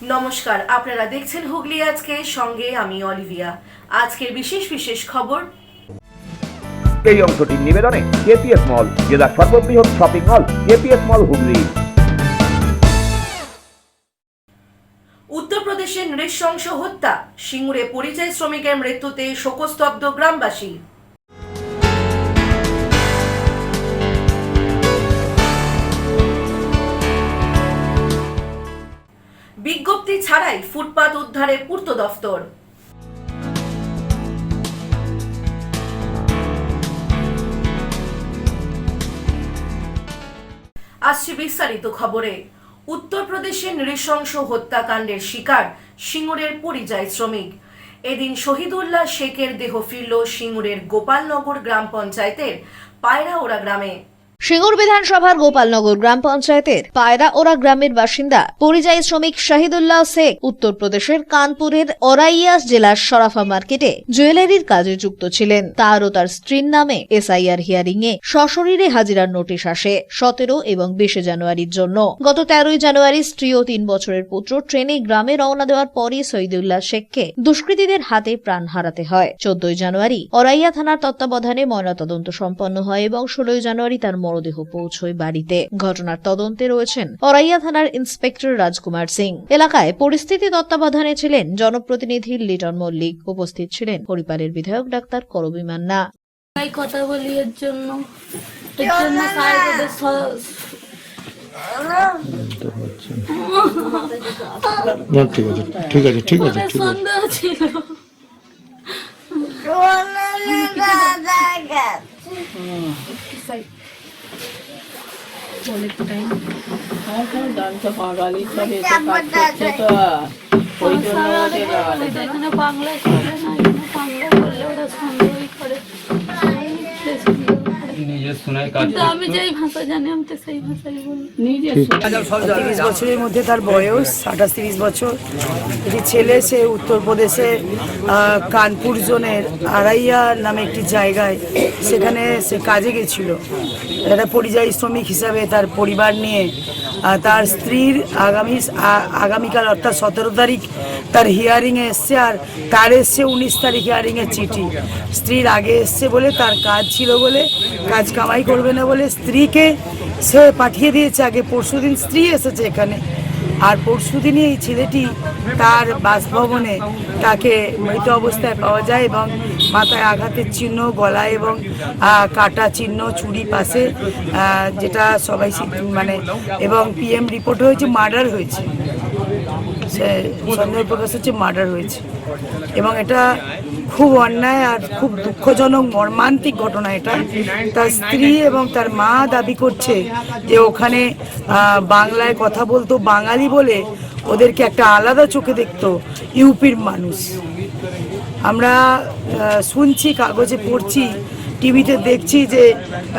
নমস্কার, আপনারা দেখছেন হুগলি আজকে, সঙ্গে আমি অলিভিয়া। আজকের বিশেষ বিশেষ খবর। এই অংশটির নিবেদনে কেপিএস মল, জেলার সর্ববৃহৎ শপিং মল কেপিএস মল হুগলি। উত্তরপ্রদেশে নৃশংস হত্যা, সিঙ্গুরে পরিযায়ী শ্রমিকের মৃত্যুতে শোকস্তব্ধ গ্রামবাসী। বিজ্ঞপ্তি ছাড়াই ফুটপাত উদ্ধারে পূর্ত দফতর। আসছে বিস্তারিত খবরে। উত্তরপ্রদেশে নৃশংস হত্যাকাণ্ডের শিকার সিঙ্গুরের পরিযায়ী শ্রমিক। এদিন শহীদুল্লাহ শেখের দেহ ফিরল সিঙ্গুরের গোপালনগর গ্রাম পঞ্চায়েতের পায়রাওড়া গ্রামে। সিঙ্গুর বিধানসভার গোপালনগর গ্রাম পঞ্চায়েতের পায়রাওড়া গ্রামের বাসিন্দা পরিযায়ী শ্রমিক শাহিদুল্লাহ শেখ উত্তরপ্রদেশের কানপুরের অরাইয়া জেলার সরাফা মার্কেটে জুয়েলারির কাজে যুক্ত ছিলেন। তার ও তার স্ত্রীর নামে এসআইআর হিয়ারিং এ সশরীরে হাজিরার নোটিশ আসে 17 এবং 20 জানুয়ারির জন্য। গত 13 জানুয়ারি স্ত্রী ও 3 বছরের পুত্র ট্রেনে গ্রামে রওনা দেওয়ার পরই শহীদুল্লাহ শেখকে দুষ্কৃতীদের হাতে প্রাণ হারাতে হয়। 14 জানুয়ারি অরাইয়া থানার তত্ত্বাবধানে ময়নাতদন্ত সম্পন্ন হয় এবং 16 জানুয়ারি তার মরদেহ পৌঁছয় বাড়িতে। ঘটনার তদন্তে রয়েছেন অরাইয়া থানার ইন্সপেক্টর রাজকুমার সিং। এলাকায় পরিস্থিতি তত্ত্বাবধানে ছিলেন জনপ্রতিনিধি লিটন মল্লিক। উপস্থিত ছিলেন পরিবারের বিধায়ক ডাক্তার করবী মান্না। কথা বলি এর জন্য ঠিক আছে ঠিক আছে সন্দেহ ছিল। এখানে বাংলায় করে না, এখানে বাংলা বললে ওরা সন্দেহই করে। কিন্তু আমি যেই ভাষা জানি আমি তো সেই ভাষাই বলি। 30 বছরের মধ্যে তার বয়স, 28-30 বছর। একটি ছেলে, সে উত্তরপ্রদেশে কানপুর জোনের আরাইয়া নামে একটি জায়গায়, সেখানে সে কাজে গেছিল একটা পরিযায়ী শ্রমিক হিসাবে তার পরিবার নিয়ে। তার স্ত্রীর আগামীকাল অর্থাৎ 17 তারিখ তার হিয়ারিংয়ে এসছে, আর তার এসছে 19 তারিখ হিয়ারিংয়ের চিঠি। স্ত্রীর আগে এসছে বলে, তার কাজ ছিল বলে, কাজ কামাই করবে না বলে স্ত্রীকে সে পাঠিয়ে দিয়েছে। আগে পরশুদিন স্ত্রী এসেছে এখানে, আর পরশুদিনই এই ছেলেটি তার বাসভবনে তাকে মৃত অবস্থায় পাওয়া যায় এবং মাথায় আঘাতের চিহ্ন, গলায় এবং কাটা চিহ্ন, ছুরি পাশে, যেটা সবাই এবং পিএম রিপোর্ট হয়েছে মার্ডার হয়েছে। সে সন্দেহ প্রকাশ হচ্ছে মার্ডার হয়েছে এবং এটা খুব অন্যায় আর খুব দুঃখজনক মর্মান্তিক ঘটনা এটা। তার স্ত্রী এবং তার মা দাবি করছে যে ওখানে বাংলায় কথা বলতো, বাঙালি বলে ওদেরকে একটা আলাদা চোখে দেখতো ইউপির মানুষ। আমরা শুনছি, কাগজে পড়ছি, টিভিতে দেখছি যে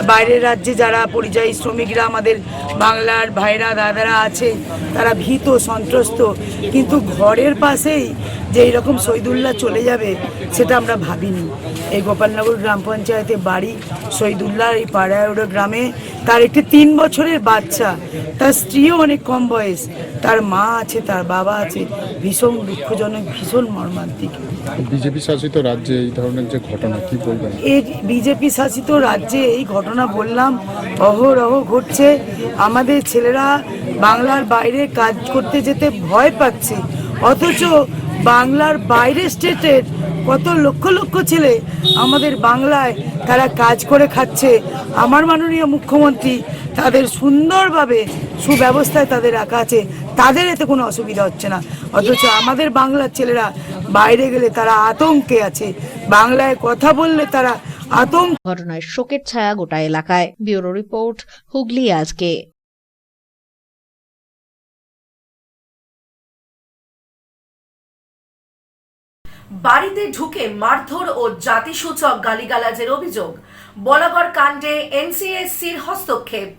বাইরের রাজ্যে যারা পরিযায়ী শ্রমিকরা আমাদের বাংলার ভাইরা দাদারা আছে তারা ভীত সন্ত্রস্ত, কিন্তু ঘরের পাশেই যে এইরকম শহীদুল্লাহ চলে যাবে সেটা আমরা ভাবিনি। এই গোপালনগর গ্রাম পঞ্চায়েতে বাড়ি শহীদুল্লাহ, এই পাড়াওড়া গ্রামে। তার একটি 3 বছরের বাচ্চা, তার স্ত্রীও অনেক কম বয়স, তার মা আছে, তার বাবা আছে। ভীষণ দুঃখজনক, ভীষণ মর্মান্তিক। বিজেপি শাসিত রাজ্যে এই ধরনের যে ঘটনা, কি বলবেন? এই বিজেপি শাসিত রাজ্যে এই ঘটনা বললাম অহরহ ঘটছে। আমাদের ছেলেরা বাংলার বাইরে কাজ করতে যেতে ভয় পাচ্ছে, অথচ বাংলার বাইরে স্টেটের কত লক্ষ লক্ষ ছেলে আমাদের বাংলায় তারা কাজ করে খাচ্ছে। আমার মাননীয় মুখ্যমন্ত্রী তাদের সুন্দরভাবে সুব্যবস্থায় তাদের রাখা আছে, তাদের এতে কোনো অসুবিধা হচ্ছে না। অথচ আমাদের বাংলার ছেলেরা বাইরে গেলে তারা আতঙ্কে আছে, বাংলায় কথা বললে তারা আতঙ্ক। ঘটনায় শোকের ছায়া গোটা এলাকায়। ব্যুরো রিপোর্ট, হুগলি আজকে। বাড়িতে ঢুকে মারধর ও জাতিসূচক গালিগালাজের অভিযোগ। বলাগড় কাণ্ডে এনসিএসসির হস্তক্ষেপ।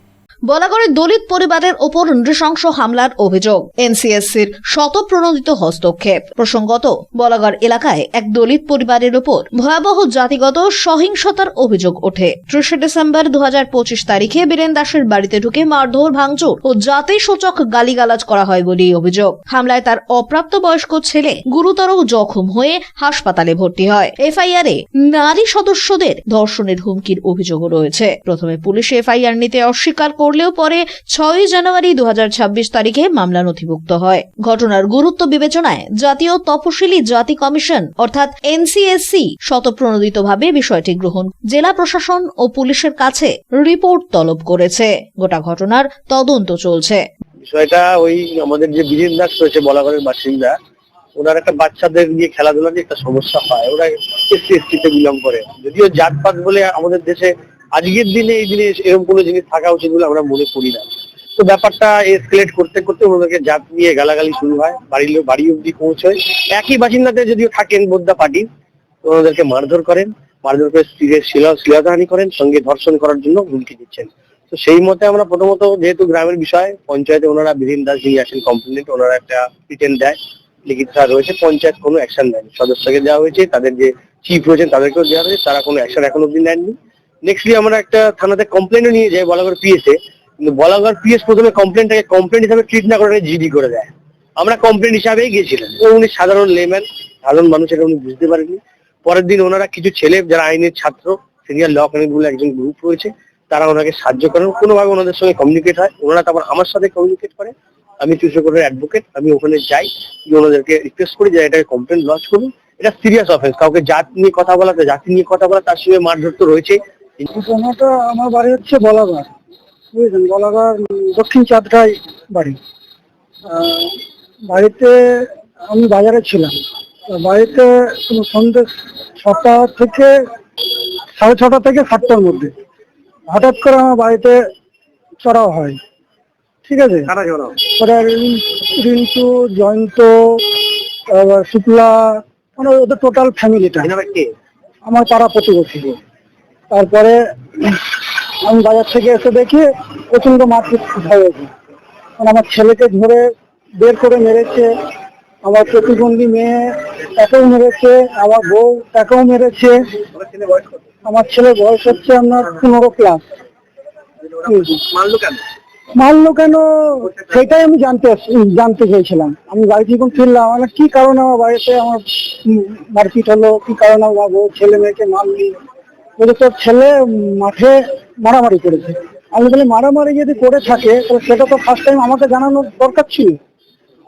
বলাগড়ের দলিত পরিবারের ওপর নৃশংস হামলার অভিযোগ, এনসিএসসির শতপ্রণোদিত হস্তক্ষেপ। প্রসঙ্গত, বলাগড় এলাকায় এক দলিত পরিবারের ওপর ভয়াবহ জাতিগত সহিংসতার অভিযোগ ওঠে। 30 ডিসেম্বর 2025 তারিখে বীরেন দাসের বাড়িতে ঢুকে মারধর, ভাঙচুর ও জাতিসূচক গালিগালাজ করা হয় বলেই অভিযোগ। হামলায় তার অপ্রাপ্তবয়স্ক ছেলে গুরুতর জখম হয়ে হাসপাতালে ভর্তি হয়। এফআইআরে নারী সদস্যদের ধর্ষণের হুমকির অভিযোগও রয়েছে। প্রথমে পুলিশ এফআইআর নিতে অস্বীকার করলেও পরে 6 জানুয়ারি 2026 তারিখে মামলা নথিভুক্ত হয়। ঘটনার গুরুত্ব বিবেচনায় জাতীয় তপশিলি জাতি কমিশন অর্থাৎ এনসিএসসি শতপ্রণোদিতভাবে বিষয়টি গ্রহণ জেলা প্রশাসন ও পুলিশের কাছে রিপোর্ট তলব করেছে। গোটা ঘটনার তদন্ত চলছে। বিষয়টা ওই আমাদের যে বীরেন দাস রয়েছে বলাগড়ের বাসিন্দা, ওনার একটা বাচ্চাদের নিয়ে খেলাধুলা নিয়ে একটা সমস্যা হয়। ওরা এসসি তে বিলং করে, যদিও জাতপাত বলে আমাদের দেশে আজকের দিনে এই জিনিস এরকম কোনো জিনিস থাকা উচিত বলে আমরা মনে করি না। তো ব্যাপারটা এসকেলেট করতে করতে ওনাদেরকে জাত নিয়ে গালাগালি শুরু হয়, বাড়ি অব্দি পৌঁছয়। একই বাসিন্দাতে যদিও থাকেন বোদ্দা পার্টি, ওনাদেরকে মারধর করেন, মারধর করে শ্লীলতাহানি করেন, সঙ্গে ধর্ষণ করার জন্য হুমকি দিচ্ছেন। তো সেই মতে আমরা প্রথমত, যেহেতু গ্রামের বিষয়, পঞ্চায়েতে ওনারা বীরেন দাস যিনি আসেন কমপ্লেন্ট, ওনারা একটা রিটেন দেয়, লিখিত রয়েছে। পঞ্চায়েত কোনো অ্যাকশন নেয়নি। সদস্যকে দেওয়া হয়েছে, তাদের যে চিফ রয়েছেন তাদেরকেও দেওয়া হয়েছে, তারা কোনো অ্যাকশন এখন অব্দি নেননি। নেক্সটলি আমরা একটা থানাতে কমপ্লেনও নিয়ে যাই বলাগড় পিএসে, কিন্তু বলাগড় পিএস প্রথমে কমপ্লেনটাকে কমপ্লেন হিসাবে ট্রিট না করে জিডি করে দেয়। আমরা কমপ্লেন হিসাবেই গিয়েছিলাম। উনি সাধারণ লেম্যান, সাধারণ মানুষ, এটা উনি বুঝতে পারেননি। পরের দিন ওনারা কিছু ছেলে যারা আইনের ছাত্র, সিনিয়র ল কমিটি বলে একজন গ্রুপ রয়েছে, তারা ওনাকে সাহায্য করেন, কোনোভাবে ওনাদের সঙ্গে কমিউনিকেট হয়। ওনারা তারপর আমার সাথে কমিউনিকেট করে। আমি কৃষকের অ্যাডভোকেট, আমি ওখানে যাই, ওনাদেরকে রিকোয়েস্ট করি যে এটাকে কমপ্লেন লজ করুন। এটা সিরিয়াস অফেন্স, কাউকে জাতি নিয়ে কথা বলা, তার সঙ্গে মারধর তো রয়েছে। ঘটনাটা আমার বাড়ি হচ্ছে বলাগড়, বুঝলেন, বলাগড় দক্ষিণ চাঁদটাই বাড়ি। বাড়িতে আমি বাজারে ছিলাম, বাড়িতে সন্ধ্যে 6টা থেকে 6:30 থেকে 7টার মধ্যে হঠাৎ করে আমার বাড়িতে চড়াও হয়। ঠিক আছে, ওরা রিন্টু, জয়ন্ত, আবার শুক্লা, মানে ওদের টোটাল ফ্যামিলিটা আমার পাড়া প্রতিবেশী। তারপরে আমি বাজার থেকে এসে দেখি প্রচন্ড মারপিট হয়েছে। আমার ছেলেকে ধরে বের করে মেরেছে, আমার প্রতিবন্ধী মেয়ে তাকেও মেরেছে, আমার বউ তাকেও মেরেছে। আমার ছেলের বয়স হচ্ছে আপনার 15 ক্লাস। মারলো কেন সেটাই আমি জানতে চেয়েছিলাম। আমি বাড়ি যখন ফিরলাম, আমার কি কারণে আমার বাড়িতে আমার মারপিট হলো, কি কারণে আমার বউ ছেলে মেয়েকে মারলি? বলে তোর ছেলে মাঠে মারামারি করেছে। আমি বলি মারামারি যদি করে থাকে তাহলে সেটা তো ফার্স্ট টাইম আমাকে জানানোর দরকার ছিল।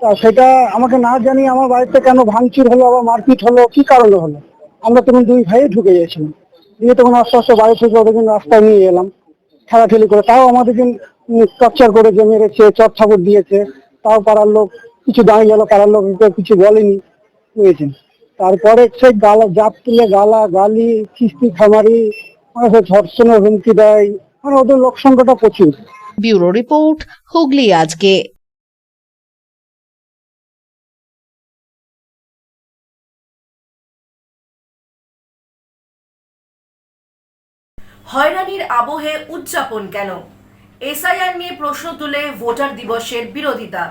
তা সেটা আমাকে না জানিয়ে আমার বাড়িতে কেন ভাঙচুর হলো, আবার মারপিট হলো, কি কারণে হলো? আমরা তখন 2 ভাই ঢুকে গিয়েছিলাম, দিয়ে তখন আস্তে আস্তে বাড়ি থেকে ওদের রাস্তায় নিয়ে এলাম ঠেলাঠেলি করে। তাও আমাদেরকে টর্চার করে যে মেরেছে, চট থাপড় দিয়েছে। তাও পাড়ার লোক কিছু দাঁড়িয়ে গেল, পাড়ার লোক কিছু বলেনি, বুঝেছেন। তারপরে সেই জাত তুলে গালি, কিস্তি খামারি, মানে ধর্ষণের হুমকি দেয়, মানে ওদের লোক সংখ্যাটা প্রচুর। ব্যুরো রিপোর্ট, হুগলি আজকে। হয়রানির আবহে উদযাপন কেন? এসআইআর নিয়ে প্রশ্ন তুলে ভোটার দিবসের বিরোধিতা।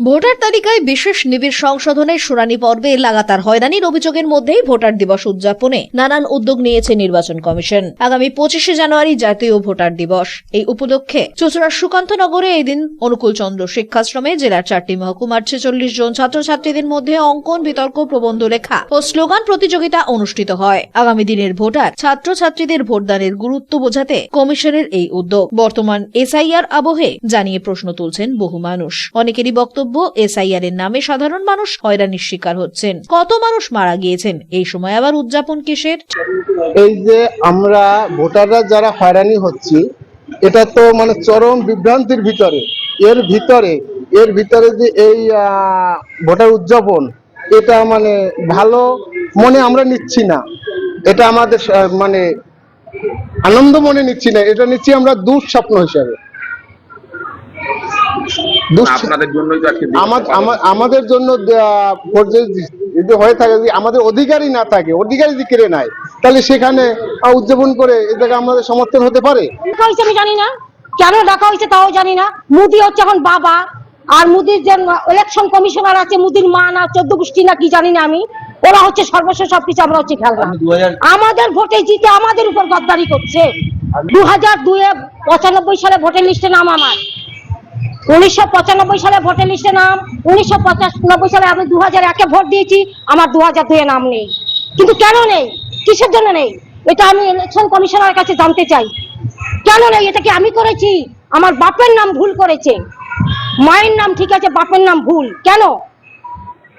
ভোটার তালিকায় বিশেষ নিবিড় সংশোধনের শুনানি পর্বে লাগাতার হয়রানির অভিযোগের মধ্যেই ভোটার দিবস উদযাপনে নানান উদ্যোগ নিয়েছে নির্বাচন কমিশন। আগামী 25 জানুয়ারি জাতীয় ভোটার দিবস। এই উপলক্ষে চুঁচুড়ার সুকান্তনগরে এই দিন অনুকূল চন্দ্র শিক্ষাশ্রমে জেলার 4টি মহকুমার 46 জন ছাত্রছাত্রীদের মধ্যে অঙ্কন, বিতর্ক, প্রবন্ধ লেখা ও স্লোগান প্রতিযোগিতা অনুষ্ঠিত হয়। আগামী দিনের ভোটার ছাত্রছাত্রীদের ভোটদানের গুরুত্ব বোঝাতে কমিশনের এই উদ্যোগ। বর্তমান এসআইআর আবহে জানিয়ে প্রশ্ন তুলছেন বহু মানুষ। অনেকেরই বক্তব্য, এসআইআর এর নামে সাধারণ মানুষ হয়রানির শিকার হচ্ছেন। কত মানুষ মারা গিয়েছেন, এই সময় আবার উদযাপন কিসের? এই যে আমরা ভোটাররা যারা হয়রানি হচ্ছি, এটা তো মানে চরম বিভ্রান্তির ভিতরে। এর ভিতরে যে এই ভোটার উদযাপন, এটা মানে ভালো মনে আমরা নিচ্ছি না। এটা আমাদের মানে আনন্দ মনে নিচ্ছি না, এটা নিচ্ছি আমরা দুঃস্বপ্ন হিসাবে। আমাদের জন্য যদি হয়ে থাকে, যদি আমাদের অধিকারই না থাকে, অধিকারই যদি কেড়ে নেয়, তাহলে সেখানে উদযাপন করে এটাকে আমাদের সমর্থন হতে পারে? আমি জানি না, কেন ডাকা হয়েছে তাও জানি না। মোদি হচ্ছে এখন বাবা, আর মোদির যে ইলেকশন কমিশনার আছে, মোদির মা না 14 গোষ্ঠী না কি জানি না আমি, ওরা হচ্ছে সর্বস্ব, সবকিছু আমরা হচ্ছে খেলনা। আমাদের ভোটে জিতে আমাদের উপর গদ্দারি করছে। 2095 সালে ভোটের লিস্টে নাম আমার, 1995 সালে ভোটের লিস্টে নাম, 1995 সালে আমি 2001-এ ভোট দিয়েছি, আমার 2002-এ নাম নেই। কিন্তু কেন নেই, কিসের জন্য নেই, এটা আমি ইলেকশন কমিশনারের কাছে জানতে চাই। কেন নেই, এটা কি আমি করেছি? আমার বাপের নাম ভুল করেছে, মায়ের নাম ঠিক আছে, বাপের নাম ভুল, কেন?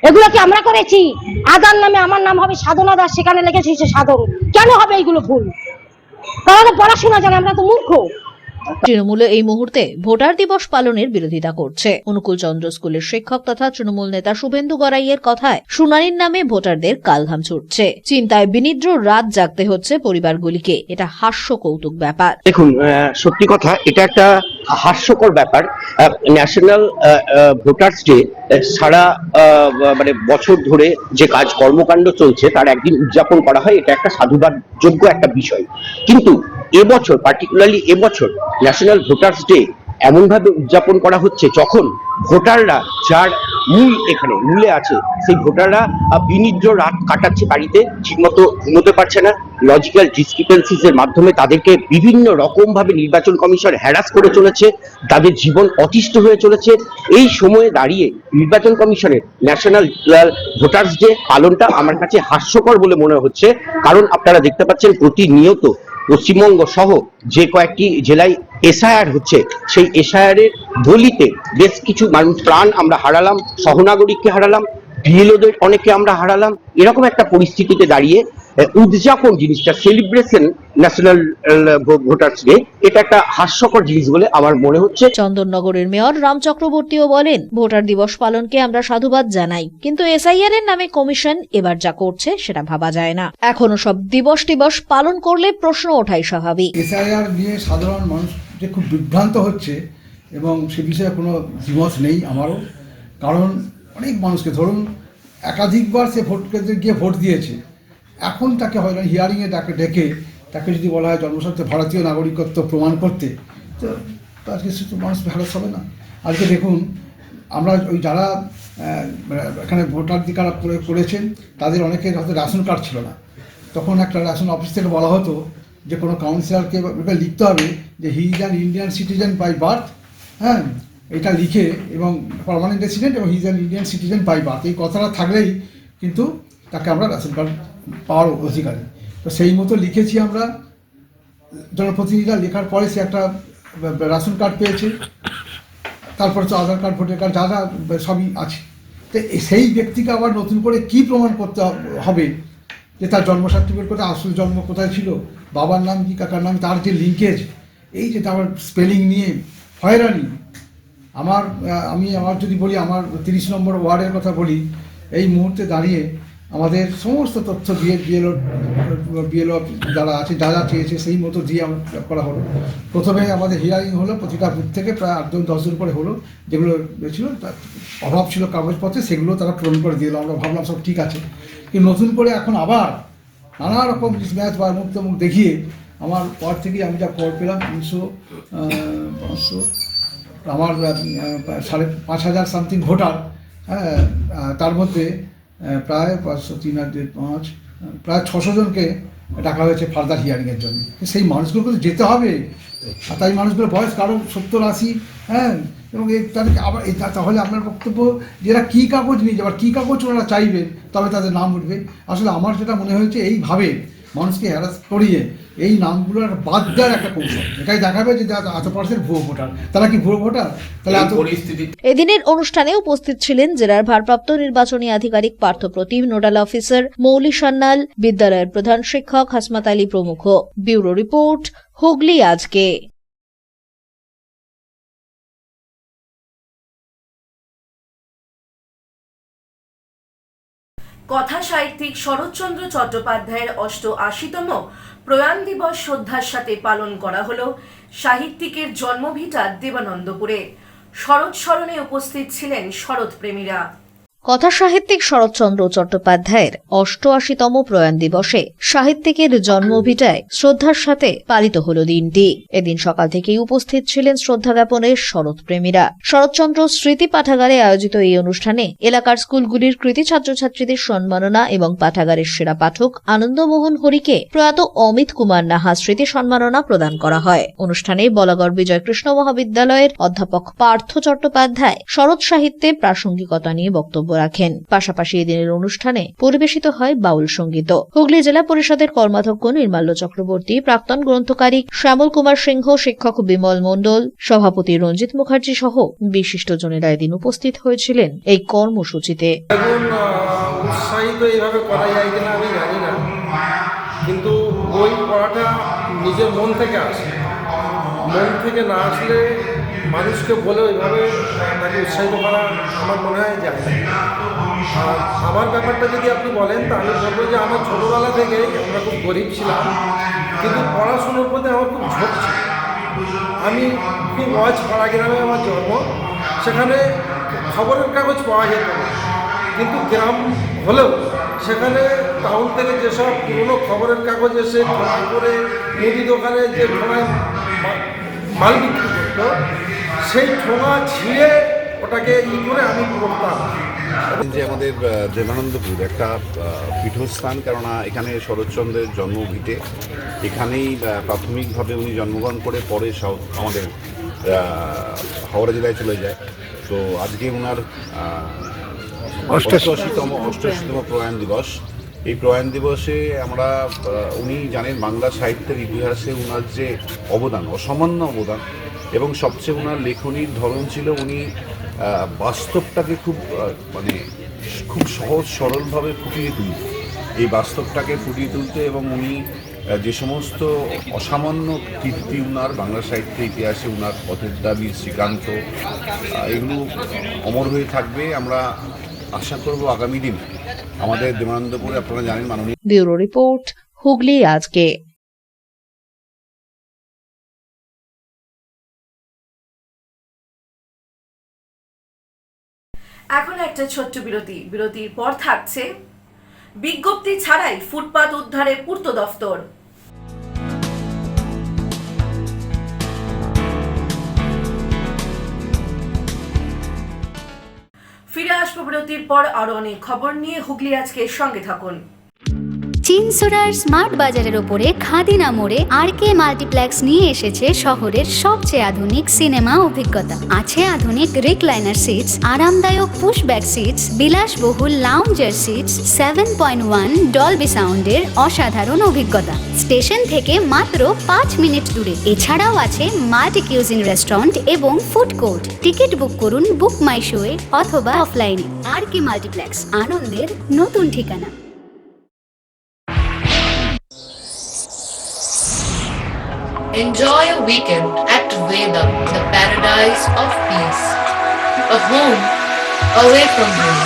এগুলো কি আমরা করেছি? আদার নামে আমার নাম হবে সাধনা দাস, সেখানে লিখেছি সাধন, কেন হবে এইগুলো ভুল? কারণ পড়াশোনা জানে, আমরা তো মূর্খ। তৃণমূল এই মুহূর্তে ভোটার দিবস পালনের বিরোধিতা করছে। অনুকূল চন্দ্র স্কুলের শিক্ষক তথা তৃণমূল নেতা শুভেন্দু গড়াইয়ের কথায় শুনানির নামে ভোটারদের কালঘাম ছুটছে। চিন্তায় বিনিদ্র রাত জাগতে হচ্ছে পরিবারগুলিকে। এটা হাস্য কৌতুক ব্যাপার। দেখুন, সত্যি কথা, এটা একটা হাস্যকর ব্যাপার। ন্যাশনাল ভোটার্স ডে সারা মানে বছর ধরে যে কাজ কর্মকাণ্ড চলছে তার একদিন উদযাপন করা হয়, এটা একটা সাধুবাদযোগ্য একটা বিষয়। কিন্তু এবছর, পার্টিকুলারলি এবছর ন্যাশনাল ভোটার্স ডে এমন ভাবে উদযাপন করা হচ্ছে যখন ভোটাররা, যার মূলে আছে, সেই ভোটাররা বিনিদ্র রাত কাটাচ্ছে বাড়িতে, ঠিকমতো ঘুমোতে পারছে না। লজিক্যাল ডিসক্রিপেন্সিস এর মাধ্যমে তাদেরকে বিভিন্ন রকম ভাবে নির্বাচন কমিশন হ্যারাস করে চলেছে, তাদের জীবন অতিষ্ঠ হয়ে চলেছে। এই সময়ে দাঁড়িয়ে নির্বাচন কমিশনের ন্যাশনাল ভোটার্স ডে পালনটা আমার কাছে হাস্যকর বলে মনে হচ্ছে। কারণ আপনারা দেখতে পাচ্ছেন প্রতিনিয়ত পশ্চিমবঙ্গ সহ যে কয়েকটি জেলায় এসআইআর হচ্ছে, সেই এসআইআর এর বলিতে বেশ কিছু মানুষ প্রাণ আমরা হারালাম, সহনাগরিককে হারালাম, বিএলওদের অনেকে আমরা হারালাম। এরকম একটা পরিস্থিতিতে দাঁড়িয়ে উদযাপন জিনিসটা, সেলিব্রেশন ন্যাশনাল ভোটার্স ডে, এটা একটা হাস্যকর জিনিস বলে আমার মনে হচ্ছে। চন্দননগরের মেয়র রাম চক্রবর্তীও বলেন, ভোটার দিবস পালনকে আমরা সাধুবাদ জানাই, কিন্তু এসআইআর এর নামে কমিশন এবার যা করছে সেটা ভাবা যায় না। এখনো সব দিবস পালন করলে প্রশ্ন ওঠাই স্বাভাবিক। এসআইআর নিয়ে সাধারণ মানুষ যে খুব বিভ্রান্ত হচ্ছে, এবং সে বিষয়ে কোনো দ্বিমত নেই আমারও। কারণ অনেক মানুষকে, ধরুন একাধিকবার সে ভোট কেন্দ্রে গিয়ে ভোট দিয়েছে, এখন তাকে হয়তো হিয়ারিংয়ে ডেকে তাকে যদি বলা হয় জন্মসূত্রে ভারতীয় নাগরিকত্ব প্রমাণ করতে, তো আজকে শুধু মানুষ হ্যারাস হবে না। আজকে দেখুন, আমরা ওই যারা এখানে ভোটাধিকার করেছেন তাদের অনেকের হয়তো রেশন কার্ড ছিল না, তখন একটা রেশন অফিস থেকে বলা হতো যে কোনো কাউন্সিলরকে লিখতে হবে যে he is an Indian citizen by birth, হ্যাঁ, এটা লিখে, এবং পার্মানেন্ট রেসিডেন্ট, এবং he is an Indian citizen by birth, এই কথাটা থাকলেই কিন্তু তাকে আমরা রেশন কার্ড পাওয়ার অধিকারী। তো সেই মতো লিখেছি আমরা, জনপ্রতিনিধিরা লেখার পরে সে একটা রেশন কার্ড পেয়েছে, তারপরে তো আধার কার্ড, ভোটার কার্ড, যা যা সবই আছে। তো সেই ব্যক্তিকে আবার নতুন করে কি প্রমাণ করতে হবে যে তার জন্ম সার্টিফিকেট কোথায়, আসল জন্ম কোথায় ছিল, বাবার নাম কি, কাকার নাম, তার যে লিঙ্কেজ, এই যে তার স্পেলিং নিয়ে হয়রানি। আমার যদি বলি, আমার 30 নম্বর ওয়ার্ডের কথা বলি, এই মুহূর্তে দাঁড়িয়ে আমাদের সমস্ত তথ্য বিএলও যারা আছে, যা যা চেয়েছে সেই মতো দিয়ে করা হলো। প্রথমে আমাদের হিয়ারিং হলো, প্রতিটা বুথ থেকে প্রায় 8-10 জন করে হলো। যেগুলো ছিল অভাব ছিল কাগজপত্রে, সেগুলো তারা পূরণ করে দিল। আমরা ভাবলাম সব ঠিক আছে, কিন্তু নতুন করে এখন আবার নানা রকম ম্যাচ বা মুখ দেখিয়ে আমার পর থেকেই আমি যা খবর পেলাম 500 আমার 5,500 সামথিং ভোটার, হ্যাঁ, তার মধ্যে প্রায় 500, 3, 5, প্রায় 600 জনকে ডাকা হয়েছে ফার্দার হিয়ারিংয়ের জন্য। সেই মানুষগুলোকে তো যেতে হবে, আর তাই মানুষগুলোর বয়স কারো 70-80, হ্যাঁ, এবং তাদেরকে আবার তাহলে আপনার বক্তব্য যে এরা কী কাগজ নিয়ে যাবে, কী কাগজ ওরা চাইবে, তবে তাদের নাম উঠবে। আসলে আমার যেটা মনে হয়েছে, এইভাবে মানুষকে হ্যারাস করিয়ে এই নামগুলো বাদ দেওয়ার একটা কৌশল, এটাই দেখাবে যে এত পার্সেন্ট ভুয়ো ভোটার, তারা কি ভুয়ো ভোটার? তাহলে এত পরিস্থিতি। এদিনের অনুষ্ঠানে উপস্থিত ছিলেন জেলার ভারপ্রাপ্ত নির্বাচনী আধিকারিক পার্থপ্রতিম, নোডাল অফিসার মৌলি সান্যাল, বিদ্যালয়ের প্রধান শিক্ষক হাসমাত আলী প্রমুখ। ব্যুরো রিপোর্ট, হুগলি আজকে। কথা সাহিত্যিক শরৎচন্দ্র চট্টোপাধ্যায়ের 88তম প্রয়াণ দিবস শ্রদ্ধার সাথে পালন করা হলো সাহিত্যিকের জন্মভিটা দেবানন্দপুরে। শরৎ স্মরণে উপস্থিত ছিলেন শরৎ প্রেমীরা। কথা সাহিত্যিক শরৎচন্দ্র চট্টোপাধ্যায়ের ৮৮তম প্রয়াণ দিবসে সাহিত্যিকের জন্মভিটায় শ্রদ্ধার সাথে পালিত হল দিনটি। এদিন সকাল থেকেই উপস্থিত ছিলেন শ্রদ্ধা জ্ঞাপনের শরৎপ্রেমীরা। শরৎচন্দ্র স্মৃতি পাঠাগারে আয়োজিত এই অনুষ্ঠানে এলাকার স্কুলগুলির কৃতী ছাত্রছাত্রীদের সম্মাননা এবং পাঠাগারের সেরা পাঠক আনন্দমোহন হরিকে প্রয়াত অমিত কুমার নাহা স্মৃতি সম্মাননা প্রদান করা হয়। অনুষ্ঠানে বলাগড় বিজয় কৃষ্ণ মহাবিদ্যালয়ের অধ্যাপক পার্থ চট্টোপাধ্যায় শরৎ সাহিত্যে প্রাসঙ্গিকতা নিয়ে বক্তব্য রাখেন। পাশাপাশি এদিনের অনুষ্ঠানে পরিবেশিত হয় বাউল সঙ্গীত। হুগলি জেলা পরিষদের কর্মাধ্যক্ষ নির্মাল্য চক্রবর্তী, প্রাক্তন গ্রন্থকারী শ্যামল কুমার সিংহ, শিক্ষক বিমল মণ্ডল, সভাপতি রঞ্জিত মুখার্জি সহ বিশিষ্টজনেরা এদিন উপস্থিত হয়েছিলেন এই কর্মসূচিতে। উৎসাহিত এইভাবে করা যায় কিনা আমি জানি না, কিন্তু বই পড়াটা নিজের মন থেকে আসে। মন থেকে না আসলে মানুষকে বলে ওইভাবে তাকে উৎসাহিত করা আমার মনে হয় যায়। আর আমার ব্যাপারটা যদি আপনি বলেন তাহলে বলবো যে আমার ছোটোবেলা থেকেই আমরা খুব গরিব ছিলাম, কিন্তু পড়াশুনোর প্রতি আমার খুব ঝোঁক ছিল। আমি খুব পাড়া গ্রামে আমার জন্ম, সেখানে খবরের কাগজ পাওয়া যেত না, কিন্তু গ্রাম হলেও সেখানে টাউন থেকে যেসব পুরনো খবরের কাগজ এসে ঠোঙা করে মুদি দোকানে যে ঠোঙায় মাল বিক্রি করতো, সেই ঠোঙা ছিঁড়ে ওটাকে করে আমি পড়তাম। যে আমাদের দেবানন্দপুর একটা পীঠস্থান, কেননা এখানে শরৎচন্দ্রের জন্মভিটে, এখানেই প্রাথমিকভাবে উনি জন্মগ্রহণ করে পরে আমাদের হাওড়া জেলায় চলে যায়। তো আজকে ওনার ৮৮তম প্রয়াণ দিবস। এই প্রয়াণ দিবসে আমরা উনি জানেন বাংলা সাহিত্যের ইতিহাসে ওনার যে অবদান, অসামান্য অবদান, এবং সবচেয়ে ওনার লেখনীর ধরন ছিল উনি বাস্তবটাকে খুব সহজ সরলভাবে ফুটিয়ে তুলতে, এই বাস্তবটাকে ফুটিয়ে তুলতে, এবং উনি যে সমস্ত অসামান্য কীর্তি উনার বাংলা সাহিত্যের ইতিহাসে, উনার পথের দাবি, শ্রীকান্ত, এগুলো অমর হয়ে থাকবে। আমরা আশা করব আগামী দিন আমাদের দেবানন্দপুরে, আপনারা জানেন মাননীয়। ব্যুরো রিপোর্ট, হুগলি আজকে। এখন একটা ছোট্ট বিরতির পর থাকছে বিজ্ঞপ্তি ছাড়াই ফুটপাত উদ্ধারে পূর্ত দফতর। ফিরে আসবো বিরতির পর আরো অনেক খবর নিয়ে। হুগলি আজকে সঙ্গে থাকুন। চিনসুরার স্মার্ট বাজারের ওপরে খাদিনা মোড়ে RK মাল্টিপ্লেক্স নিয়ে এসেছে শহরের সবচেয়ে আধুনিক সিনেমা অভিজ্ঞতা। আছে আধুনিক রিক্লাইনার সিটস, আরামদায়ক পুশব্যাক সিটস, বিলাসবহুল লাউঞ্জার সিটস, 7.1 ডলবি সাউন্ডের অসাধারণ অভিজ্ঞতা। স্টেশন থেকে মাত্র 5 মিনিট দূরে। এছাড়াও আছে মাল্টি কিউজিন রেস্টুরেন্ট এবং ফুড কোর্ট। টিকিট বুক করুন বুক মাই শোয়ে অথবা অফলাইনে। RK মাল্টিপ্লেক্স, আনন্দের নতুন ঠিকানা। Enjoy a weekend at Vedam, the paradise of peace. A home away from home.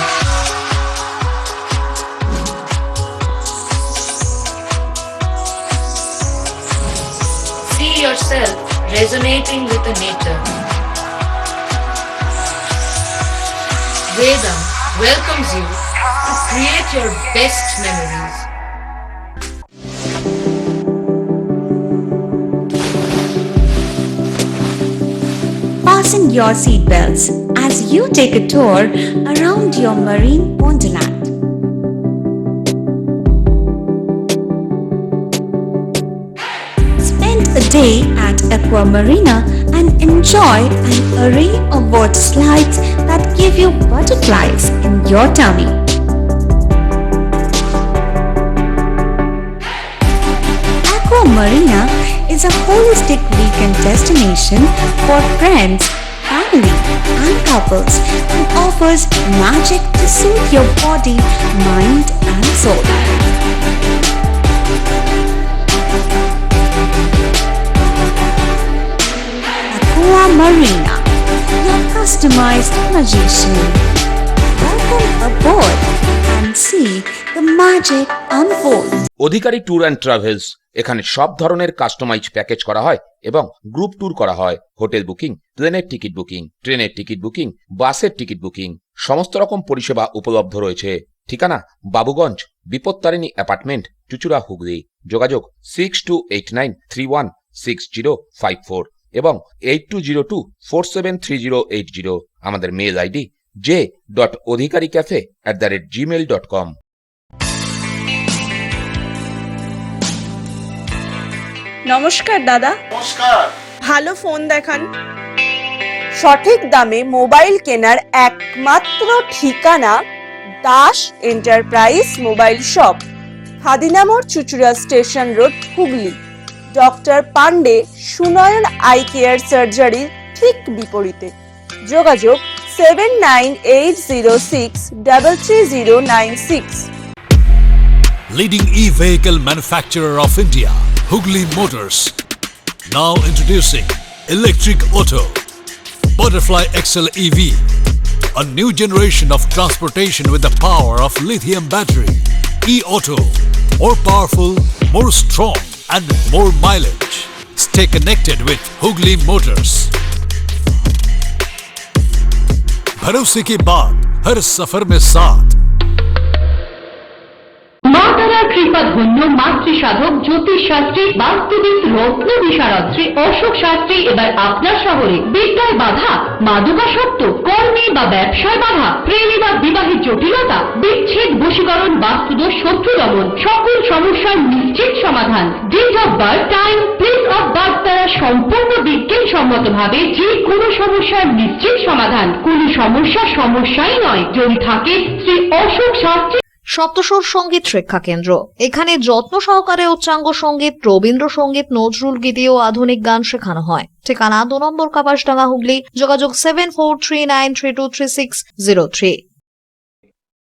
See yourself resonating with the nature. Vedam welcomes you to create your best memories. Fasten your seatbelts as you take a tour around your marine wonderland. Spend a day at Aqua Marina and enjoy an array of water slides that give you butterflies in your tummy. Aqua Marina is a holistic weekend destination for friends, family, and couples and offers magic to soothe your body, mind, and soul. Aqua Marina, your customized magician. Welcome aboard and see the magic unfold. Adhikari tour and travels এখানে সব ধরনের customise package করা হয় এবং group tour করা হয়। Hotel booking, প্লেনের ticket booking, ট্রেনের টিকিট বুকিং, বাসের টিকিট বুকিং, সমস্ত রকম পরিষেবা উপলব্ধ রয়েছে। ঠিকানা বাবুগঞ্জ, বিপত্তারিণী অ্যাপার্টমেন্ট, চুচুড়া, হুগলি। যোগাযোগ 6289316054 এবং 8202473080। আমাদের মেল আইডি j.odhikaricafe@gmail.com। নমস্কার দাদা। নমস্কার। ভালো ফোন দেখান। সঠিক দামে মোবাইল কেনার একমাত্র ঠিকানা Das enterprise mobile shop, Khadinamore, চুচুড়া station road, Hooghly. Doctor Pandey Sunayan eye care সার্জারির ঠিক বিপরীতে। যোগাযোগ 7980633096। Leading e-vehicle manufacturer of India, Hugli Motors. Now introducing Electric Auto, Butterfly XL EV, a new generation of transportation with the power of lithium battery. E-Auto, more powerful, more strong and more mileage. Stay connected with Hugli Motors. भरोसे के बाद हर सफर में साथ। মা তারা কৃপা ধন্য মাতৃ সাধক জ্যোতিষ শাস্ত্রী বাস্তুবিদ রত্ন বিশারদ শ্রী অশোক শাস্ত্রী এবার আপনার শহরে। বিদ্যায় বাধা, মাদকাসক্ত, কর্মে বা ব্যবসায় বাধা, প্রেমে বা বিবাহের জটিলতা, বিচ্ছেদ, বশীকরণ, বাস্তুদোষ, শত্রু দমন, সকল সমস্যার নিশ্চিত সমাধান। Date of birth, time, place of birth দ্বারা সম্পূর্ণ বিজ্ঞানসম্মত ভাবে যে কোনো সমস্যার নিশ্চিত সমাধান। কোন সমস্যাই নয় যদি থাকে শ্রী অশোক শাস্ত্রী। সপ্তস্বর সঙ্গীত শিক্ষা কেন্দ্র। এখানে যত্ন সহকারে উচ্চাঙ্গ সঙ্গীত, রবীন্দ্রসঙ্গীত, নজরুল গীতি ও আধুনিক গান শেখানো হয়। ঠিকানা 2 নম্বর কাপাসডাঙ্গা, হুগলি। যোগাযোগ 7439323603।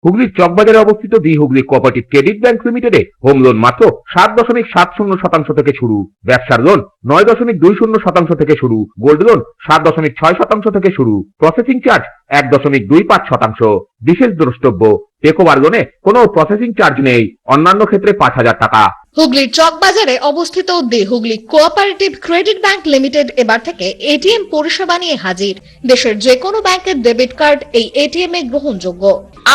হুগলির চকবাজারে অবস্থিত the Hooghly cooperative credit bank লিমিটেডে হোম লোন মাত্র 7.70% থেকে শুরু। ব্যবসার লোন 9.20% থেকে শুরু। গোল্ড লোন 7.6% থেকে শুরু। Processing charge 1.25%। বিশেষ দ্রষ্টব্য, টেকওভার লোনে কোনো প্রসেসিং চার্জ নেই। অন্যান্য ক্ষেত্রে 5,000 টাকা। হুগলির চকবাজারে অবস্থিত the Hooghly cooperative credit bank limited এবার থেকে এটিএম পরিষেবা নিয়ে হাজির। দেশের যে কোনো ব্যাংকের ডেবিট কার্ড এই এটিএম এ গ্রহণযোগ্য।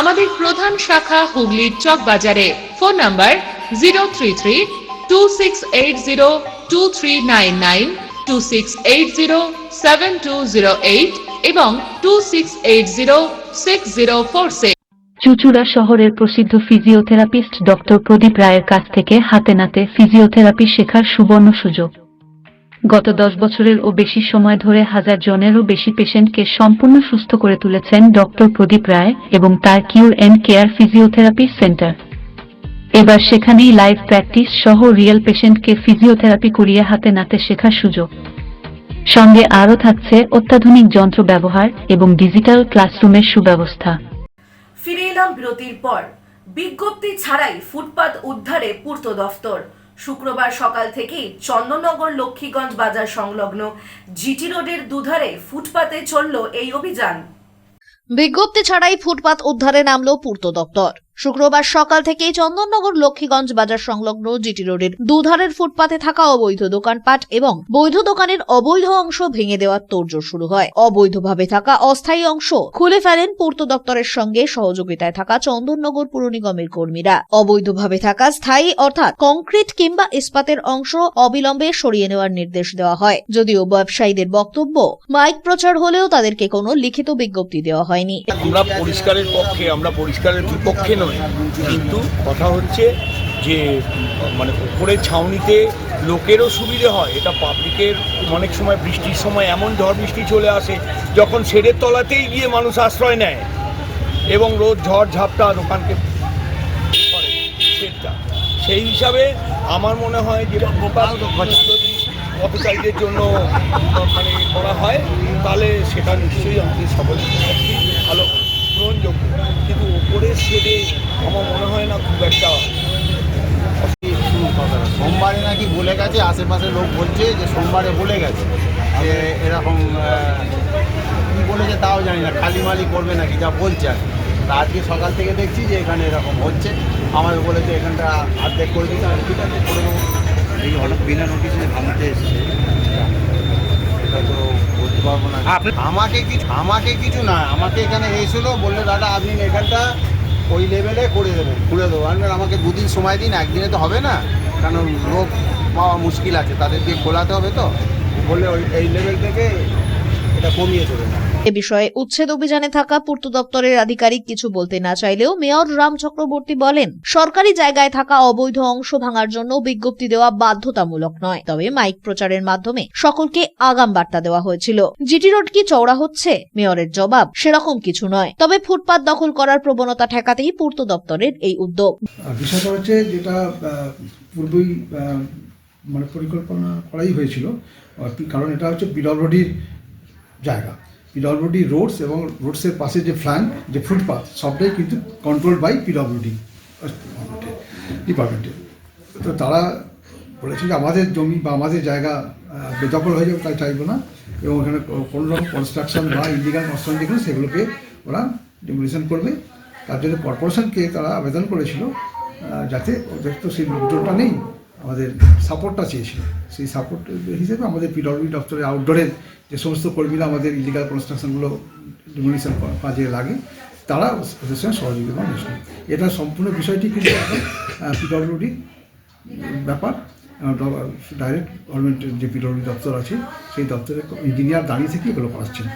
আমাদের প্রধান শাখা হুগলির চকবাজারে। ফোন নাম্বার 033-2680-2399, 2680-7208 এবং 2680-6046। চুচুড়া শহরের প্রসিদ্ধ ফিজিওথেরাপিস্ট ডক্টর প্রদীপ রায়ের কাছ থেকে হাতে নাতে ফিজিওথেরাপি শেখার সুবর্ণ সুযোগ। গত 10 বছরের ও বেশি সময় ধরে 1000 জনেরও বেশি পেশেন্টকে সম্পূর্ণ সুস্থ করে তুলেছেন ডক্টর প্রদীপ রায় এবং তার কিউর এন্ড কেয়ার ফিজিওথেরাপি সেন্টার। এবার সেখানেই লাইভ প্র্যাকটিস সহ রিয়েল পেশেন্টকে ফিজিওথেরাপি করিয়ে হাতে নাতে শেখার সুযোগ। সঙ্গে আরও থাকছে অত্যাধুনিক যন্ত্র ব্যবহার এবং ডিজিটাল ক্লাসরুমের সুব্যবস্থা। ফিরে এলাম বিরতির পর। বিজ্ঞপ্তি ছাড়াই ফুটপাত উদ্ধারে পূর্ত দফতর। শুক্রবার সকাল থেকেই চন্দননগর লক্ষ্মীগঞ্জ বাজার সংলগ্ন জিটি রোডের দুধারে ফুটপাতে চলল এই অভিযান। বিজ্ঞপ্তি ছাড়াই ফুটপাত উদ্ধারে নামলো পূর্ত দপ্তর। শুক্রবার সকাল থেকেই চন্দননগর লক্ষ্মীগঞ্জ বাজার সংলগ্ন জিটি রোডের দুধারের ফুটপাতে থাকা অবৈধ দোকানপাট এবং বৈধ দোকানের অবৈধ অংশ ভেঙে দেওয়ার তোড়জোড় শুরু হয়। অবৈধভাবে থাকা অস্থায়ী অংশ খুলে ফেলেন পূর্ত দপ্তরের সঙ্গে সহযোগিতায় থাকা চন্দননগর পুর নিগমের কর্মীরা। অবৈধভাবে থাকা স্থায়ী অর্থাৎ কংক্রিট কিংবা ইস্পাতের অংশ অবিলম্বে সরিয়ে নেওয়ার নির্দেশ দেওয়া হয়। যদিও ব্যবসায়ীদের বক্তব্য, মাইক প্রচার হলেও তাদেরকে কোনো লিখিত বিজ্ঞপ্তি দেওয়া হয়নি। আমরা পরিষ্কারের পক্ষে, আমরা পরিষ্কারের বিপক্ষে নই, কিন্তু কথা হচ্ছে যে মানে উপরে ছাউনিতে লোকেরও সুবিধে হয়। এটা পাবলিকের অনেক সময় বৃষ্টির সময় এমন ঝড় বৃষ্টি চলে আসে যখন শেডের তলাতেই গিয়ে মানুষ আশ্রয় নেয় এবং রোদ ঝড় ঝাপটা দোকানকে করে শেডটা। সেই হিসাবে আমার মনে হয় যে যদি পথচারীদের জন্য মানে করা হয় তাহলে সেটা নিশ্চয়ই আমাদের সকলের ভালো গ্রহণযোগ্য, কিন্তু ওপরের শেডে আমার মনে হয় না খুব একটা। সোমবারে নাকি বলে গেছে, আশেপাশে লোক বলছে যে সোমবারে বলে গেছে যে এরকম কী বলেছে তাও জানি না, খালিমালি করবে নাকি যা বলছে আর কি। আজকে সকাল থেকে দেখছি যে এখানে এরকম হচ্ছে। আমাদের বলেছে এখানটা অর্ধেক করে দিতে, ঠিক আছে করে দেবো। এই হঠাৎ বিনা নোটিশে ভাঙতে এসছে, এটা তো বলতে পারবো না। আমাকে কিছু না, আমাকে এখানে এসেছিল, বললে দাদা আপনি এখানটা ওই লেভেলে করে দেবেন, খুলে দেবো। আমাকে দুদিন সময় দিন, একদিনে তো হবে না, কারণ লোক পাওয়া মুশকিল আছে, তাদের দিয়ে খোলাতে হবে। তো বললে এই লেভেল থেকে এটা কমিয়ে চলে না। এ বিষয়ে উচ্ছেদ অভিযানে থাকা পূর্ত দপ্তরের আধিকারিক কিছু বলতে না চাইলেও মেয়র রাম চক্রবর্তী বলেন, সরকারি জায়গায় থাকা অবৈধ অংশ ভাঙার জন্য বিজ্ঞপ্তি দেওয়া বাধ্যতামূলক নয়, তবে মাইক প্রচারের মাধ্যমে সকলকে আগাম বার্তা দেওয়া হয়েছিল। জিটি রোড কি চওড়া হচ্ছে? মেয়রের জবাব, সেরকম কিছু নয়, তবে ফুটপাত দখল করার প্রবণতা ঠেকাতেই পূর্ত দপ্তরের এই উদ্যোগ। বিষয়টা হচ্ছে যেটা পূর্বেই মানে পরিকল্পনা করাই হয়েছিল, কারণ এটা হচ্ছে পিডব্লিউডির জায়গা। পিডব্লিউডি রোডস এবং রোডসের পাশে যে ফ্ল্যাঙ্ক, যে ফুটপাথ, সবটাই কিন্তু কন্ট্রোল বাই পিডব্লিউডি ডিপার্টমেন্টে। তো তারা বলেছে যে আমাদের জমি বা আমাদের জায়গা বেদখল হয়ে যাবে, তাই চাইবো না, এবং ওখানে কোনো রকম কনস্ট্রাকশন বা ইলিগাল কনস্ট্রাকশন যেগুলো সেগুলোকে ওরা ডিমোলিশন করবে। তার জন্য কর্পোরেশনকে তারা আবেদন করেছিল, যাতে ওদের তো সেই লোকজনটা নেই, আমাদের সাপোর্টটা চেয়েছিল। সেই সাপোর্ট হিসেবে আমাদের পিডব্লিউডি দপ্তরের আউটডোরের যে সমস্ত কর্মীরা আমাদের ইলিগাল কনস্ট্রাকশনগুলো ডিমোলিশন কাজে লাগে, তারা ওদের সঙ্গে সহযোগিতা নিয়েছিল। এটা সম্পূর্ণ বিষয়টি কিন্তু পিডব্লিউডি ব্যাপার। ডাইরেক্ট গভর্নমেন্টের যে পিডব্লিউডি দপ্তর আছে, সেই দপ্তরের ইঞ্জিনিয়ার দাঁড়িয়ে থেকে এগুলো করাচ্ছেন।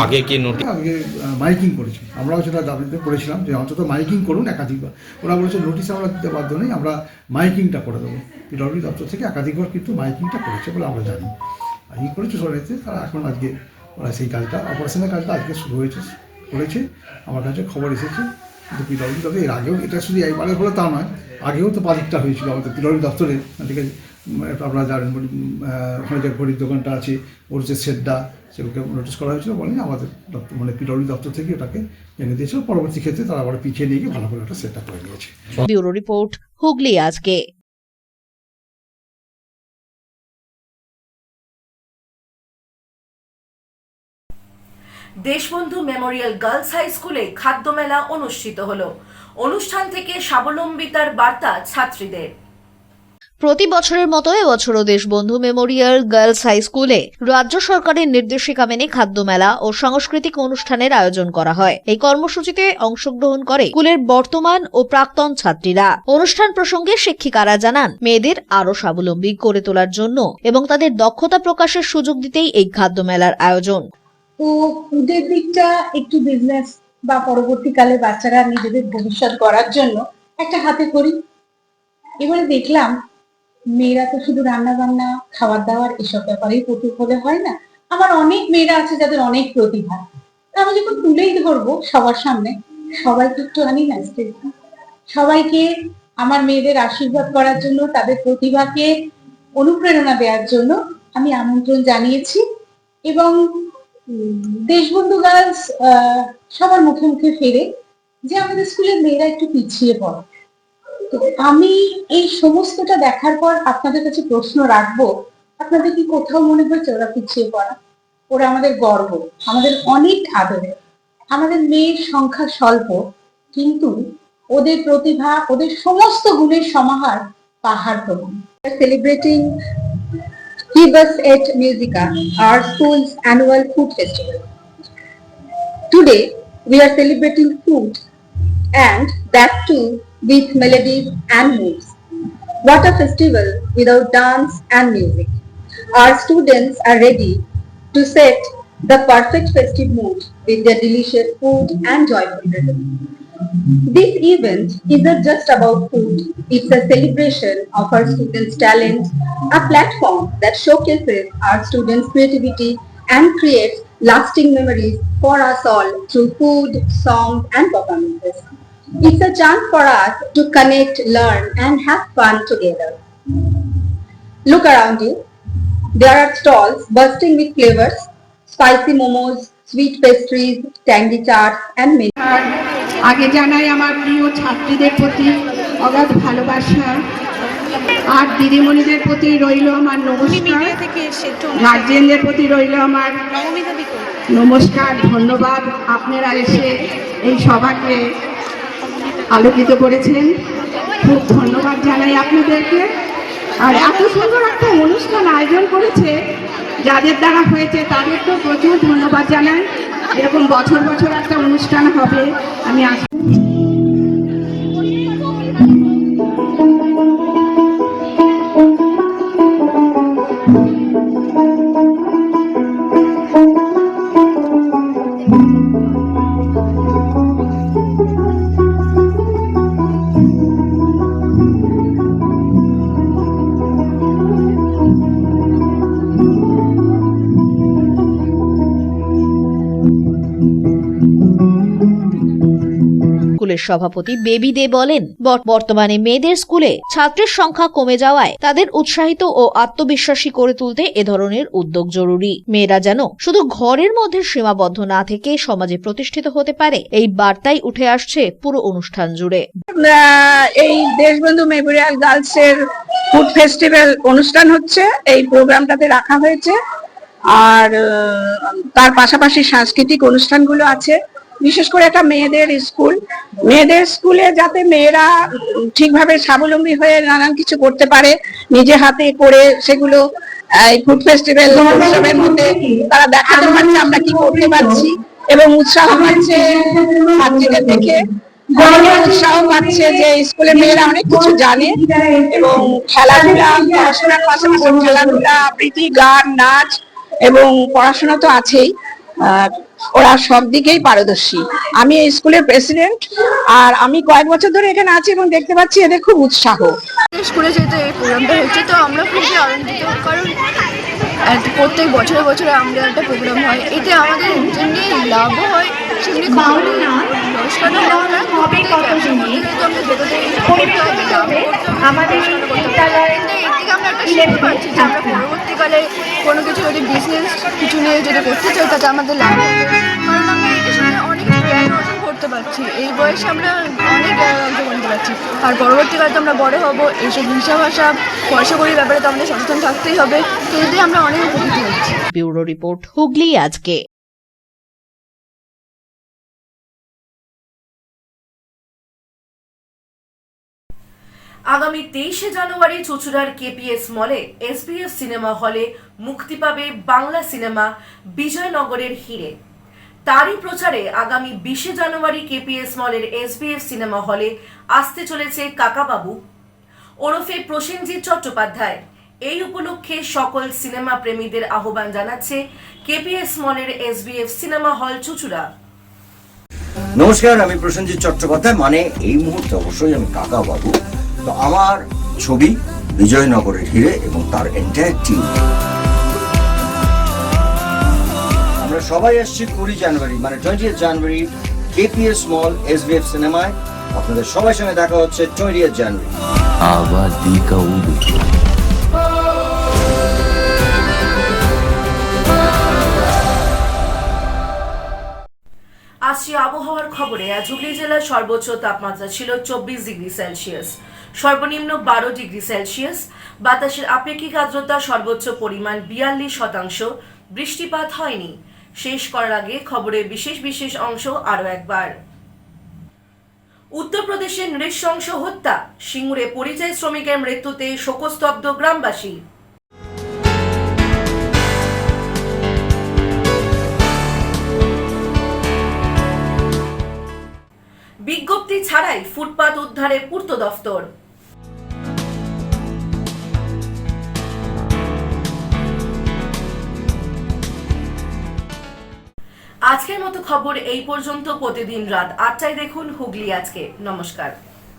আগে কি নোটিশ? আগে মাইকিং করেছি, আমরাও সেটা দাবিতে করেছিলাম যে অন্তত মাইকিং করুন একাধিকবার। ওরা বলেছে নোটিশ আমরা দিতে বাধ্য নেই, আমরা মাইকিংটা করে দেবো। পিডব্লিউডি দপ্তর থেকে একাধিকবার কিন্তু মাইকিংটা করেছে বলে আমরা জানি। মাইকিং করেছে সরাইতে, তারা এখন আজকে ওরা সেই কাজটা, অপারেশনের কাজটা আজকে শুরু করেছে। আমার কাছে খবর এসেছে। কিন্তু পিডব্লিউডি দপ্তর এর আগেও, এটা শুধু একবারে হলে তা নয়, আগেও তো বাজেটটা হয়েছিল আমাদের পিডব্লিউডি দপ্তরে। ঠিক আছে, আপনারা জানেন ওখানে যে ঘড়ির দোকানটা আছে, ওর যে শেডটা, সেগুলোকে নোটিশ করা হয়েছিল, বলেন আমাদের দপ্তর মানে পিডব্লিউডি দপ্তর থেকে ওটাকে জেনে দিয়েছিল। পরবর্তী ক্ষেত্রে তারা আবার পিছিয়ে নিয়ে গিয়ে ভালো করে একটা সেটটা করে নিয়েছে। ব্যুরো রিপোর্ট, হুগলি আজকে। দেশবন্ধু মেমোরিয়াল গার্লস হাই স্কুলে খাদ্য মেলা অনুষ্ঠিত হলো। অনুষ্ঠান থেকে স্বাবলম্বিতার বার্তা ছাত্রীদের। প্রতি বছরের মতো এবছরও দেশবন্ধু মেমোরিয়াল গার্লস হাই স্কুলে রাজ্য সরকারের নির্দেশিকা মেনে খাদ্য মেলা ও সাংস্কৃতিক অনুষ্ঠানের আয়োজন করা হয়। এই কর্মসূচিতে অংশগ্রহণ করে স্কুলের বর্তমান ও প্রাক্তন ছাত্রীরা। অনুষ্ঠান প্রসঙ্গে শিক্ষিকারা জানান, মেয়েদের আরো স্বাবলম্বী করে তোলার জন্য এবং তাদের দক্ষতা প্রকাশের সুযোগ দিতেই এই খাদ্য মেলার আয়োজন। তো ফুডের দিকটা একটু বিজনেস বা পরবর্তীকালে বাচ্চারা নিজেদের ভবিষ্যৎ গড়ার জন্য একটা হাতে করি। এবারে দেখলাম মেয়েরা তো শুধু রান্না বান্না, খাবার দাবার এসব ব্যাপারেই পটু হলে হয় না। আমার অনেক মেয়েরা আছে যাদের অনেক প্রতিভা, আমি যখন তুলেই ধরবো সবার সামনে, সবাইকে একটু আনি না স্টেজে, সবাইকে আমার মেয়েদের আশীর্বাদ করার জন্য, তাদের প্রতিভাকে অনুপ্রেরণা দেওয়ার জন্য আমি আমন্ত্রণ জানিয়েছি। এবং দেশবন্ধু গার্লস সবার মুখে মুখে ফেরে যে আমাদের স্কুলের মেয়েরা একটু পিছিয়ে পড়ে। তো আমি এই সমস্তটা দেখার পর আপনাদের কাছে প্রশ্ন রাখবো, আপনাদের কি কোথাও মনে হয়েছে ওরা পিছিয়ে পড়া? ওরা আমাদের গর্ব, আমাদের অনেক আদরে। আমাদের মেয়ের সংখ্যা স্বল্প, কিন্তু ওদের প্রতিভা, ওদের সমস্ত গুণের সমাহার পাহাড় প্রমাণ। Celebrating Kibas et Musica, our school's annual food festival. Today, we are celebrating food, and that too with melodies and moves. What a festival without dance and music. Our students are ready to set the perfect festive mood with their delicious food and joyful rhythm. This event isn't just about food, it's a celebration of our students' talent, a platform that showcases our students' creativity and creates lasting memories for us all through food, songs, and performances. It's a chance for us to connect, learn, and have fun together. Look around you. There are stalls bursting with flavors, spicy momos, sweet pastries, tangy chaats, and many. আগে জানাই আমার প্রিয় ছাত্রীদের প্রতি অগাধ ভালোবাসা, আর দিদিমণিদের প্রতি রইল আমার নমস্কার, গার্জিয়ানদের প্রতি রইল আমার নমস্কার, ধন্যবাদ। আপনারা এসে এই সভাকে আলোকিত করেছেন, খুব ধন্যবাদ জানাই আপনাদেরকে। আর এত সুন্দর একটা অনুষ্ঠান আয়োজন করেছে, যাদের দ্বারা হয়েছে তাদের তো প্রচুর ধন্যবাদ জানাই। এরকম বছর বছর একটা অনুষ্ঠান হবে আমি আশা স্কুলের সভাপতি বেবি দে বলেন, বর্তমানে মেয়েদের স্কুলে ছাত্রের সংখ্যা কমে যাওয়ায় তাদের উৎসাহিত ও আত্মবিশ্বাসী করে তুলতে এ ধরনের উদ্যোগ জরুরি। মেয়েরা যেন শুধু ঘরের মধ্যে সীমাবদ্ধ না থেকে সমাজে প্রতিষ্ঠিত হতে পারে, এই বার্তাই উঠে আসছে পুরো অনুষ্ঠান জুড়ে। এই দেশবন্ধু মেমোরিয়াল গার্লসের ফুড ফেস্টিভ্যাল অনুষ্ঠান হচ্ছে, এই প্রোগ্রামটাতে রাখা হয়েছে। আর তার পাশাপাশি সাংস্কৃতিক অনুষ্ঠানগুলো আছে। বিশেষ করে একটা মেয়েদের স্কুলে যাতে মেয়েরা ঠিকভাবে স্বাবলম্বী হয়ে নানান কিছু করতে পারে, নিজে হাতে করে সেগুলো এই ফুড ফেস্টিভ্যাল উৎসবের মধ্যে তারা দেখাতে পারছে আমরা কি করতে পারছি, এবং উৎসাহ পাচ্ছে ছাত্রীদের দেখে। উৎসাহ পাচ্ছে যে স্কুলে মেয়েরা অনেক কিছু জানে, এবং খেলাধুলা, পড়াশোনার পাশাপাশি খেলাধুলা, আবৃত্তি, গান, নাচ এবং পড়াশোনা তো আছেই। ওরা সব দিকেই পারদর্শী। আমি এই স্কুলের প্রেসিডেন্ট, আর আমি কয়েক বছর ধরে এখানে আছি এবং দেখতে পাচ্ছি এদের খুব উৎসাহ। স্কুলে যেহেতু এই প্রোগ্রামটা হচ্ছে, তো আমরা খুবই আনন্দিত, কারণ প্রত্যেক বছরে বছরে আমাদের একটা প্রোগ্রাম হয়, এতে আমাদের যেমনি লাভও হয় সেমনি নমস্কারও হয়। কিন্তু আমরা যেটাতে আমাদের এর থেকে আমরা একটা শিখতে পারছি যে আমরা পরবর্তীকালে কোনো কিছু যদি বিজনেস কিছু নিয়ে যদি করতে চাই তাতে আমাদের লাভ হবে, কারণ আমরা এটার সঙ্গে অনেক জ্ঞান অর্জন করতে পারছি। এই বয়সে আমরা অনেক জ্ঞান অর্জন করতে পারছি, আর পরবর্তীকালে তো আমরা বড় হব, এইসব হিসাব আসাব পয়সা করির ব্যাপারে তো আমাদের সচেতন থাকতেই হবে। তো এতে আমরা অনেক উপকৃত হচ্ছি। ব্যুরো রিপোর্ট, হুগলি আজকে। আগামী 23শে জানুয়ারি চুঁচুড়ার কেপিএস মলে এসবিএফ সিনেমা হলে মুক্তি পাবে বাংলা সিনেমা বিজয়নগরের হিরে। তারই প্রচারে আগামী 20শে জানুয়ারি কেপিএস মলের এসবিএফ সিনেমা হলে আসতে চলেছে কাকাবাবু ওরফে প্রসেনজিৎ চট্টোপাধ্যায়। এই উপলক্ষে সকল সিনেমা প্রেমীদের আহ্বান জানাচ্ছে কেপিএস মলের এসবিএফ সিনেমা হল চুঁচুড়া। নমস্কার, আমি প্রসেনজিৎ চট্টোপাধ্যায়, মানে এই মুহূর্তে অবশ্যই আমি কাকাবাবু। তো আমার ছবি বিজয়নগরের হিরে এবং তার এন্টায়ার টিম, আমরা সবাই আসছি 20 জানুয়ারি মানে 20th জানুয়ারি কেপিএস মল এসবিএফ সিনেমায়। আপনাদের সবার সঙ্গে দেখা হচ্ছে 20th জানুয়ারি। আসছি আবহাওয়ার খবরে। আজ হুগলি জেলার সর্বোচ্চ তাপমাত্রা ছিল 24 ডিগ্রি সেলসিয়াস, সর্বনিম্ন 12 ডিগ্রি সেলসিয়াস। বাতাসের আপেক্ষিক আর্দ্রতা সর্বোচ্চ পরিমাণ 42%। বৃষ্টিপাত হয়নি। শেষ করার আগে খবরের বিশেষ বিশেষ অংশ আরো একবার। উত্তরপ্রদেশের নৃশংস হত্যা, সিঙ্গুরে পরিযায়ী শ্রমিকের মৃত্যুতে শোকস্তব্ধ গ্রামবাসী। বিজ্ঞপ্তি ছাড়াই ফুটপাত উদ্ধারে পূর্ত দফতর। আজকের মতো খবর এই পর্যন্ত। প্রতিদিন রাত 8টায় দেখুন হুগলি আজকে। নমস্কার।